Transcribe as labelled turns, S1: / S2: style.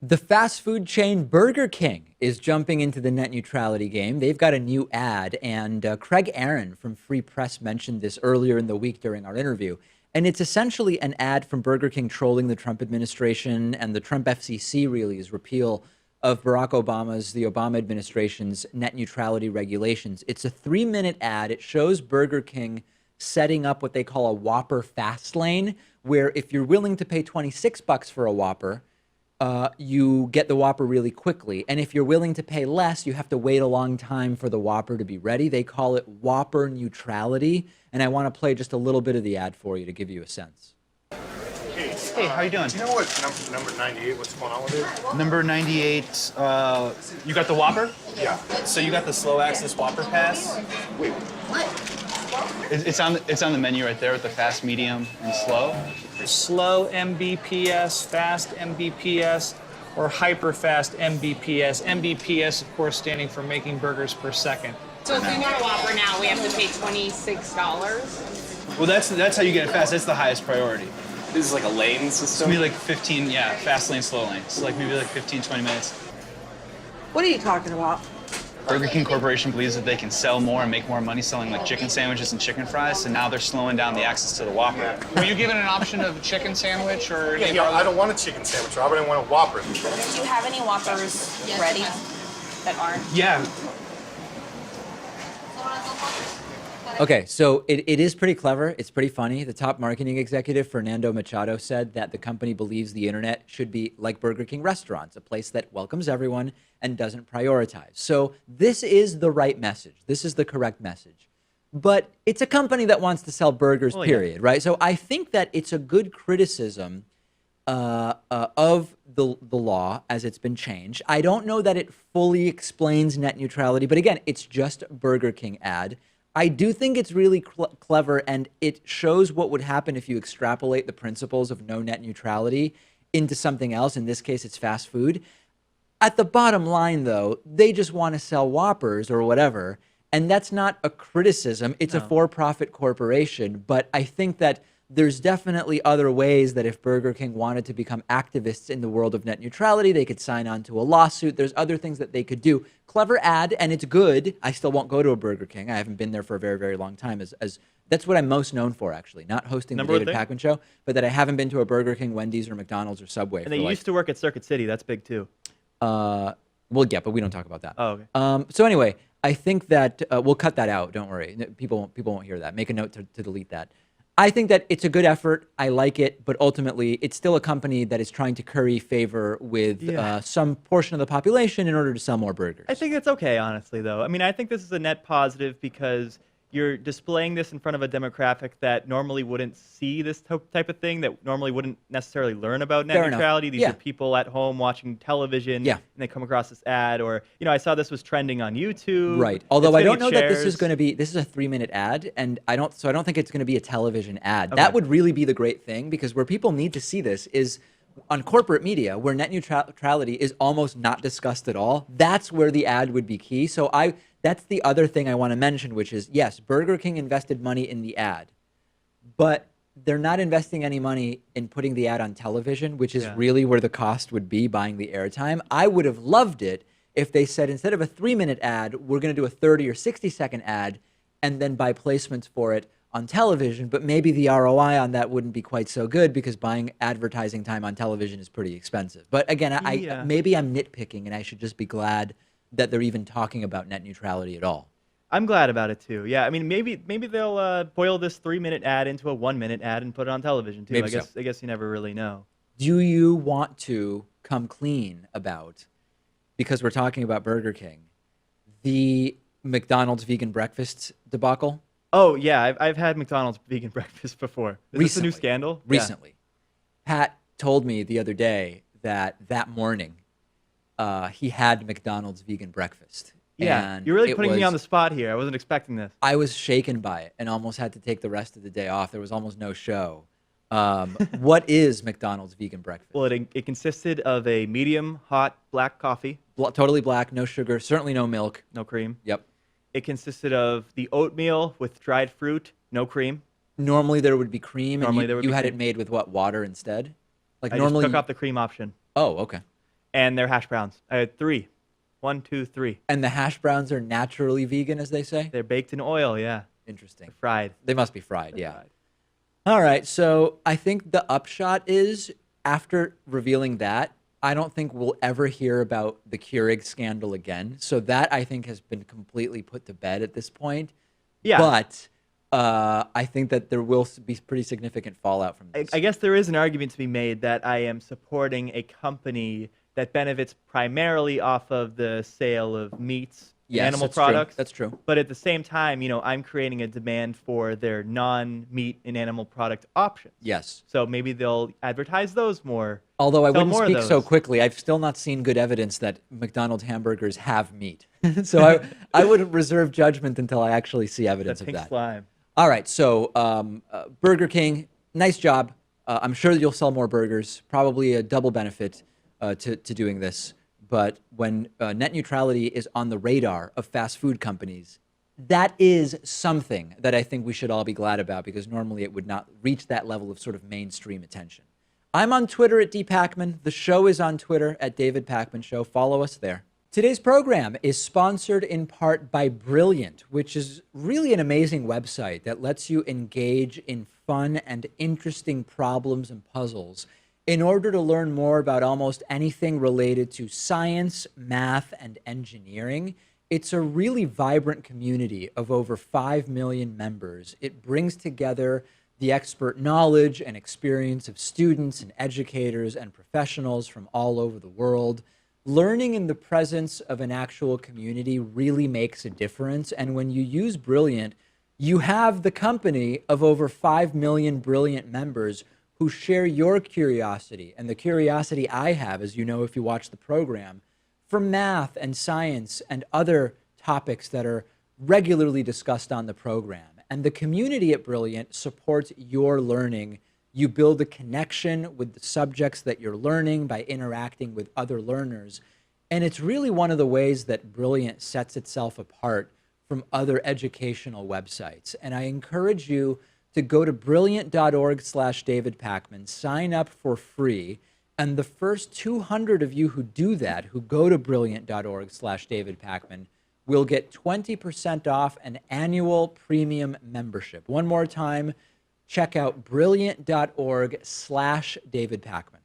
S1: The fast food chain Burger King is jumping into the net neutrality game. They've got a new ad, and Craig Aaron from Free Press mentioned this earlier in the week during our interview. And it's essentially an ad from Burger King trolling the Trump administration and the Trump FCC, really, is repeal of the Obama administration's net neutrality regulations. It's a 3-minute ad. It shows Burger King setting up what they call a Whopper fast lane, where if you're willing to pay 26 bucks for a Whopper, you get the Whopper really quickly. And if you're willing to pay less, you have to wait a long time for the Whopper to be ready. They call it Whopper neutrality. And I want to play just a little bit of the ad for you to give you a sense.
S2: Hey, how you doing?
S3: Do you know what number 98, what's going on with it?
S2: Number 98, you got the Whopper?
S3: Yeah.
S2: So you got the slow access Whopper pass?
S3: Wait,
S2: It's on the menu right there with the fast, medium, and slow.
S4: Slow MBPS, fast MBPS, or hyper fast MBPS. MBPS, of course, standing for making burgers per second.
S5: So if we want a Whopper now, we have to pay $26.
S2: Well, that's how you get it fast. That's the highest priority.
S6: This is like a lane
S2: It's
S6: system?
S2: gonna be like 15, yeah, fast lane, slow lane. So like maybe like 15, 20 minutes.
S7: What are you talking about?
S2: Burger King Corporation believes that they can sell more and make more money selling like chicken sandwiches and chicken fries, so now they're slowing down the access to the Whopper.
S4: Were you given an option of a chicken sandwich or any
S3: yeah,
S4: other?
S3: I don't want a chicken sandwich, Robert. I want a Whopper.
S5: Do you have any Whoppers ready that aren't?
S2: Yeah,
S1: Okay, so it is pretty clever. It's pretty funny. The top marketing executive, Fernando Machado, said that the company believes the internet should be like Burger King restaurants, a place that welcomes everyone and doesn't prioritize. So this is the right message. This is the correct message. But it's a company that wants to sell burgers, period, right? So I think that it's a good criticism of the law as it's been changed. I don't know that it fully explains net neutrality, but again, it's just a Burger King ad. I do think it's really clever, and it shows what would happen if you extrapolate the principles of no net neutrality into something else. In this case, it's fast food. At the bottom line, though, they just want to sell Whoppers or whatever, and that's not a criticism. It's a for-profit corporation, but I think that there's definitely other ways that if Burger King wanted to become activists in the world of net neutrality, they could sign on to a lawsuit. There's other things that they could do. Clever ad, and it's good. I still won't go to a Burger King. I haven't been there for a very, very long time. As that's what I'm most known for, actually. Not hosting the David Pakman show, but that I haven't been to a Burger King, Wendy's, or McDonald's, or Subway.
S8: And they used to work at Circuit City. That's big too.
S1: Well, yeah, but we don't talk about that.
S8: Oh, okay.
S1: So anyway, I think that we'll cut that out. Don't worry. People won't hear that. Make a note to delete that. I think that it's a good effort. I like it, but ultimately, it's still a company that is trying to curry favor with some portion of the population in order to sell more burgers.
S8: I think it's okay, honestly, though. I mean, I think this is a net positive because you're displaying this in front of a demographic that normally wouldn't see this type of thing, that normally wouldn't necessarily learn about net neutrality. These are people at home watching television, and they come across this ad, or, you know, I saw this was trending on YouTube.
S1: Right. Although I don't know that this is going to be, this is a 3-minute ad, and I don't think it's going to be a television ad. That would really be the great thing, because where people need to see this is on corporate media, where net neutrality is almost not discussed at all. That's where the ad would be key. So that's the other thing I want to mention, which is, yes, Burger King invested money in the ad, but they're not investing any money in putting the ad on television, which is really where the cost would be, buying the airtime. I would have loved it if they said, instead of a 3-minute ad, we're going to do a 30 or 60-second ad and then buy placements for it on television. But maybe the ROI on that wouldn't be quite so good, because buying advertising time on television is pretty expensive. But again, maybe I'm nitpicking, and I should just be glad that they're even talking about net neutrality at all.
S8: I'm glad about it too. Yeah, I mean, maybe they'll boil this 3-minute ad into a 1-minute ad and put it on television too.
S1: Maybe
S8: I guess you never really know.
S1: Do you want to come clean about, because we're talking about Burger King, the McDonald's vegan breakfast debacle?
S8: Oh yeah, I've had McDonald's vegan breakfast before. Is this a new scandal?
S1: Recently. Pat told me the other day that morning he had McDonald's vegan breakfast.
S8: Yeah,
S1: and
S8: you're really putting me on the spot here. I wasn't expecting this.
S1: I was shaken by it and almost had to take the rest of the day off. There was almost no show. What is McDonald's vegan breakfast?
S8: Well, it consisted of a medium hot black coffee.
S1: Totally black, no sugar, certainly no milk.
S8: No cream.
S1: Yep.
S8: It consisted of the oatmeal with dried fruit, no cream.
S1: Normally there would be cream.
S8: Normally
S1: and
S8: there would
S1: you
S8: be
S1: had
S8: cream.
S1: it made with what, water instead? Like
S8: I
S1: normally
S8: just took off the cream option.
S1: Oh, okay.
S8: and they're hash browns. I had 3. 1, 2, 3.
S1: And the hash browns are naturally vegan, as they say?
S8: They're baked in oil, yeah.
S1: Interesting.
S8: They're fried.
S1: They must be fried,
S8: They're
S1: yeah.
S8: fried.
S1: All right, so I think the upshot is, after revealing that, I don't think we'll ever hear about the Keurig scandal again. So that, I think, has been completely put to bed at this point.
S8: Yeah.
S1: But I think that there will be pretty significant fallout from this.
S8: I guess there is an argument to be made that I am supporting a company that benefits primarily off of the sale of meats,
S1: Yes,
S8: animal
S1: that's true.
S8: products.
S1: That's true.
S8: But at the same time, I'm creating a demand for their non-meat and animal product options.
S1: Yes.
S8: So maybe they'll advertise those more.
S1: Although I
S8: sell
S1: wouldn't
S8: more of
S1: speak so
S8: those.
S1: quickly, I've still not seen good evidence that McDonald's hamburgers have meat. So I would reserve judgment until I actually see evidence
S8: That
S1: of
S8: pink
S1: that.
S8: slime.
S1: All right, so Burger King, nice job. I'm sure that you'll sell more burgers, probably a double benefit to doing this. But when net neutrality is on the radar of fast food companies, that is something that I think we should all be glad about, because normally it would not reach that level of sort of mainstream attention. I'm on Twitter at @dpakman. The show is on Twitter at David Pakman Show. Follow us there. Today's program is sponsored in part by Brilliant, which is really an amazing website that lets you engage in fun and interesting problems and puzzles in order to learn more about almost anything related to science, math, and engineering. It's a really vibrant community of over 5 million members. It brings together the expert knowledge and experience of students and educators and professionals from all over the world. Learning in the presence of an actual community really makes a difference. And when you use Brilliant, you have the company of over 5 million Brilliant members who share your curiosity and the curiosity I have, as you know if you watch the program, for math and science and other topics that are regularly discussed on the program. And the community at Brilliant supports your learning. You build a connection with the subjects that you're learning by interacting with other learners. And it's really one of the ways that Brilliant sets itself apart from other educational websites. And I encourage you to go to brilliant.org/David Pakman, sign up for free. And the first 200 of you who do that, who go to brilliant.org/David Pakman, will get 20% off an annual premium membership. One more time, check out brilliant.org/David Pakman.